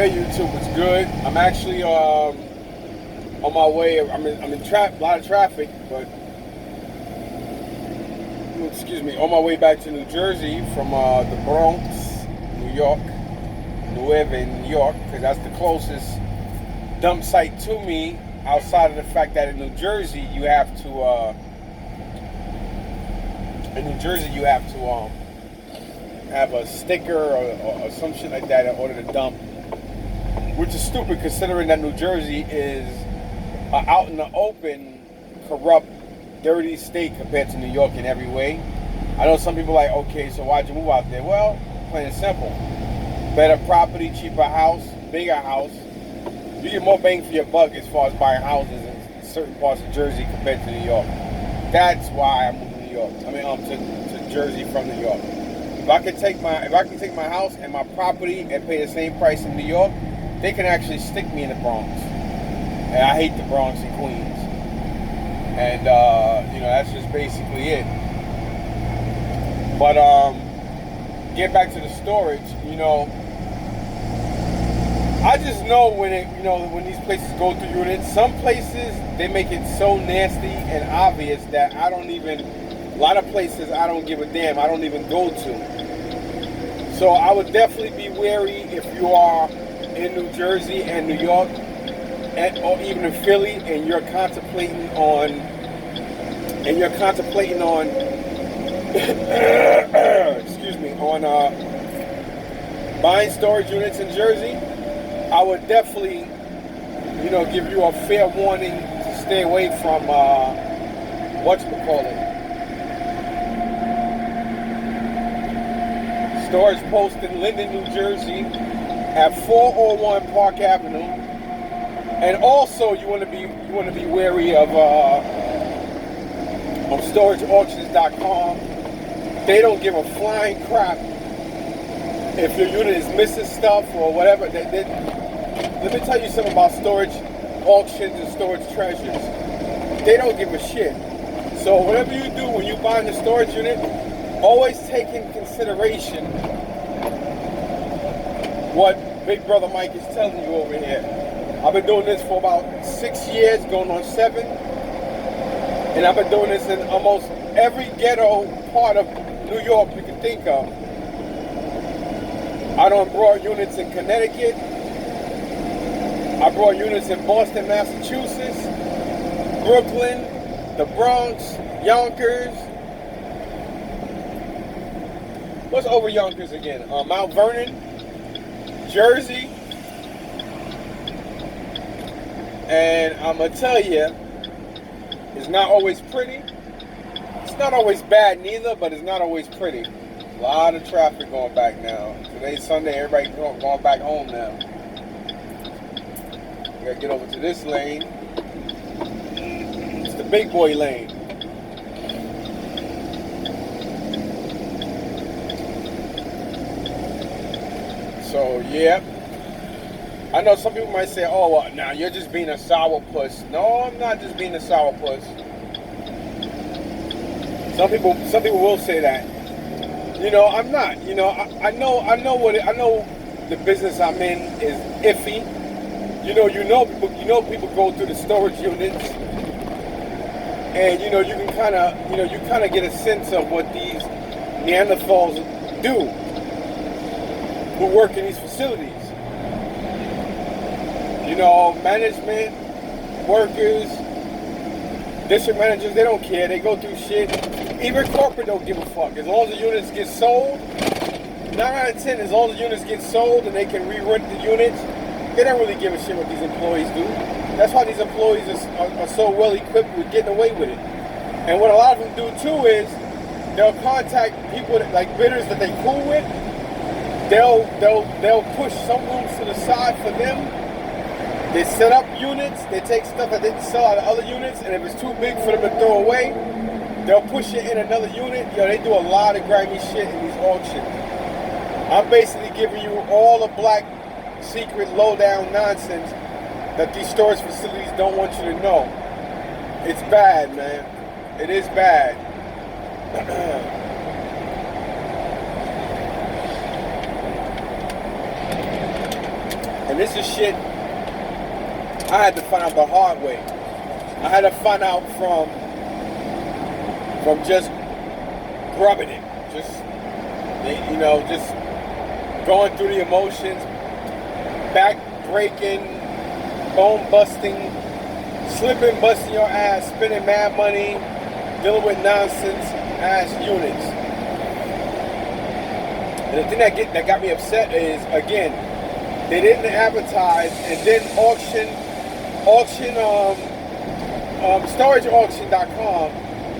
Hey YouTube, what's good? I'm actually on my way. I'm in a lot of traffic, but excuse me, on my way back to New Jersey from the Bronx, New York, New York, because that's the closest dump site to me. Outside of the fact that in New Jersey you have to have a sticker or some shit like that in order to dump. Which is stupid considering that New Jersey is out in the open, corrupt, dirty state compared to New York in every way. I know some people are like, okay, so why'd you move out there? Well, plain and simple. Better property, cheaper house, bigger house. You get more bang for your buck as far as buying houses in certain parts of Jersey compared to New York. That's why I moved to New York. To Jersey from New York. If I can take my house and my property and pay the same price in New York, they can actually stick me in the Bronx. And I hate the Bronx and Queens. And, that's just basically it. But, get back to the storage, I just know when these places go through units, some places, they make it so nasty and obvious that a lot of places I don't give a damn. I don't even go to. So I would definitely be wary if you are in New Jersey and New York, or even in Philly, and you're contemplating on excuse me, on buying storage units in Jersey. I would definitely, give you a fair warning to stay away from storage post in Linden, New Jersey, at 401 Park Avenue. And also you want to be wary of storageauctions.com. They don't give a flying crap if your unit is missing stuff or whatever. Let me tell you something about storage auctions and storage treasures. They don't give a shit. So whatever you do when you buy the storage unit, always take in consideration what Big Brother Mike is telling you over here. I've been doing this for about 6 years, going on 7. And I've been doing this in almost every ghetto part of New York you can think of. I done brought units in Connecticut. I brought units in Boston, Massachusetts, Brooklyn, the Bronx, Yonkers. What's over Yonkers again? Mount Vernon, Jersey. And I'm going to tell you, it's not always pretty. It's not always bad neither, but it's not always pretty. A lot of traffic going back now. Today's Sunday, everybody going back home now. We gotta get over to this lane. It's the big boy lane. So, yeah. I know some people might say, oh, well, now you're just being a sourpuss. No, I'm not just being a sourpuss. Some people will say that. I'm not. I know the business I'm in is iffy. People go through the storage units, and you can kind of get a sense of what these Neanderthals do who work in these facilities. Management, workers, district managers, they don't care. They go through shit. Even corporate don't give a fuck. As long as the units get sold, 9 out of 10, as long as the units get sold and they can re-rent the units, they don't really give a shit what these employees do. That's why these employees are so well equipped with getting away with it. And what a lot of them do too is they'll contact people like bidders that they cool with. They'll push some rooms to the side for them. They set up units, they take stuff that they can sell out of other units, and if it's too big for them to throw away, they'll push it in another unit. They do a lot of grimy shit in these auctions. I'm basically giving you all the black, secret, low-down nonsense that these storage facilities don't want you to know. It's bad, man. It is bad. And This is shit I had to find out the hard way. I had to find out from just grubbing it. Just, you know, just going through the emotions, back breaking, bone busting, slipping, busting your ass, spending mad money, dealing with nonsense ass units. And the thing that got me upset is, again, they didn't advertise and then storageauction.com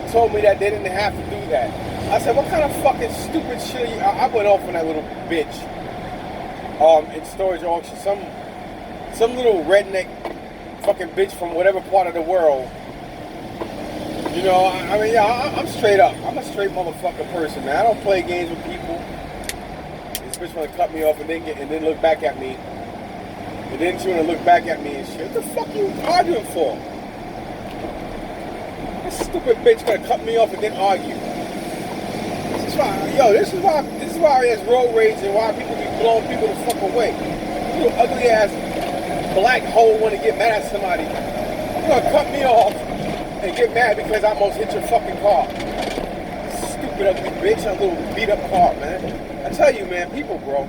told me that they didn't have to do that. I said, what kind of fucking stupid shit are you? I went off on that little bitch in storage auction. Some little redneck fucking bitch from whatever part of the world. You know, I mean, yeah, I'm straight up. I'm a straight motherfucking person, man. I don't play games with people. This bitch want to cut me off and then look back at me. And then she want to look back at me and shit. What the fuck are you arguing for? This stupid bitch gonna cut me off and then argue. This is why there's road rage and why people be blowing people the fuck away. You little ugly ass black hole want to get mad at somebody. You're gonna cut me off and get mad because I almost hit your fucking car. Stupid ugly bitch, a little beat up car, man. I tell you, man, people, bro.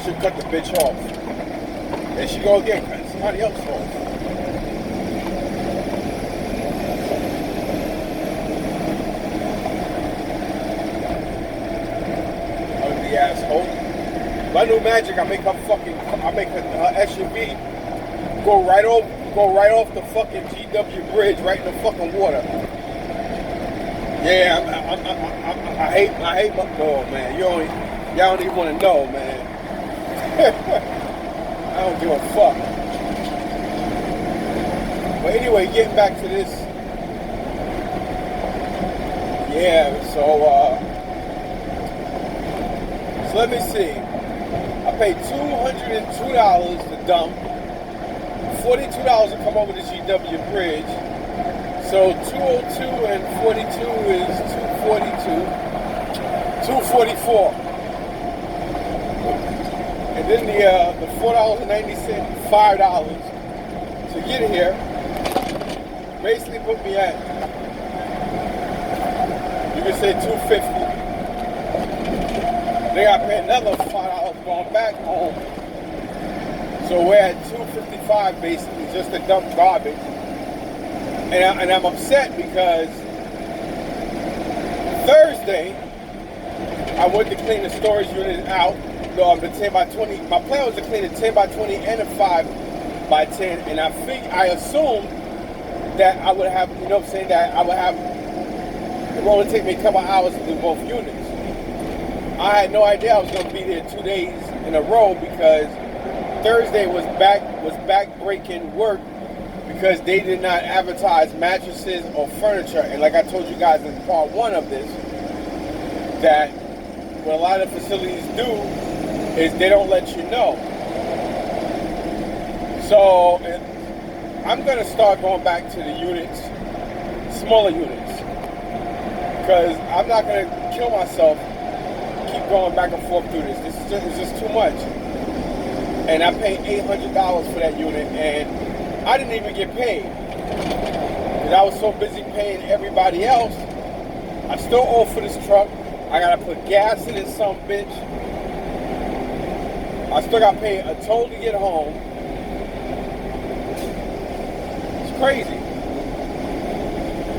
Should cut the bitch off. There she go again, cutting somebody else off. Ugly asshole. If I knew magic, I make her SUV go right off the fucking GW bridge, right in the fucking water. Yeah, I hate my dog, man. Y'all don't even want to know, man. I don't give a fuck. But anyway, getting back to this. Yeah, so let me see. I paid $202 to dump. $42 to come over the GW bridge. So 202 and 42 is 242. 244. And then the $4.90, $5 to get here basically put me at, you can say $250. Then I pay another $5 going back home. So we're at $255 basically just to dump garbage. And I'm upset because Thursday I went to clean the storage unit out. The 10 by 20. My plan was to clean a 10 by 20 and a 5 by 10, and I assumed that I would have, you know what I'm saying, that I would have, it would only take me a couple hours to do both units. I had no idea I was going to be there 2 days in a row because Thursday was back-breaking work because they did not advertise mattresses or furniture. And like I told you guys in part 1 of this, that what a lot of facilities do is they don't let you know. So I'm going to start going back to the units, smaller units, because I'm not going to kill myself, keep going back and forth through this. It's just too much. And I paid $800 for that unit, and I didn't even get paid because I was so busy paying everybody else. I still owe for this truck. I got to put gas in it, some bitch. I still got to pay a toll to get home. It's crazy.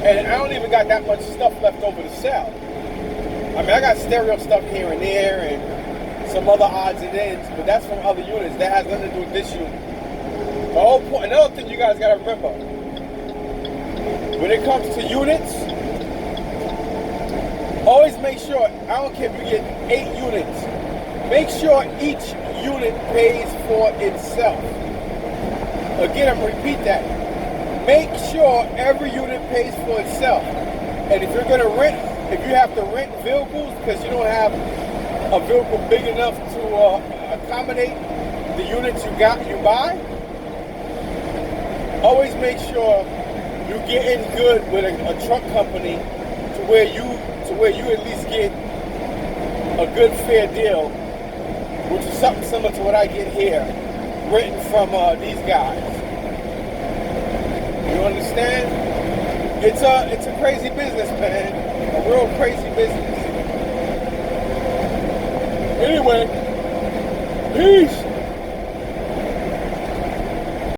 And I don't even got that much stuff left over to sell. I mean, I got stereo stuff here and there and some other odds and ends, but that's from other units. That has nothing to do with this unit. The whole point, another thing you guys got to remember, when it comes to units, always make sure, I don't care if you get 8 units, make sure each unit pays for itself. Again, I'm going to repeat that. Make sure every unit pays for itself. And if you're going to rent, if you have to rent vehicles because you don't have a vehicle big enough to accommodate the units you buy, always make sure you get in good with a truck company to where you at least get a good fair deal, which is something similar to what I get here, written from these guys. You understand? It's a crazy business, man. A real crazy business. Anyway, peace.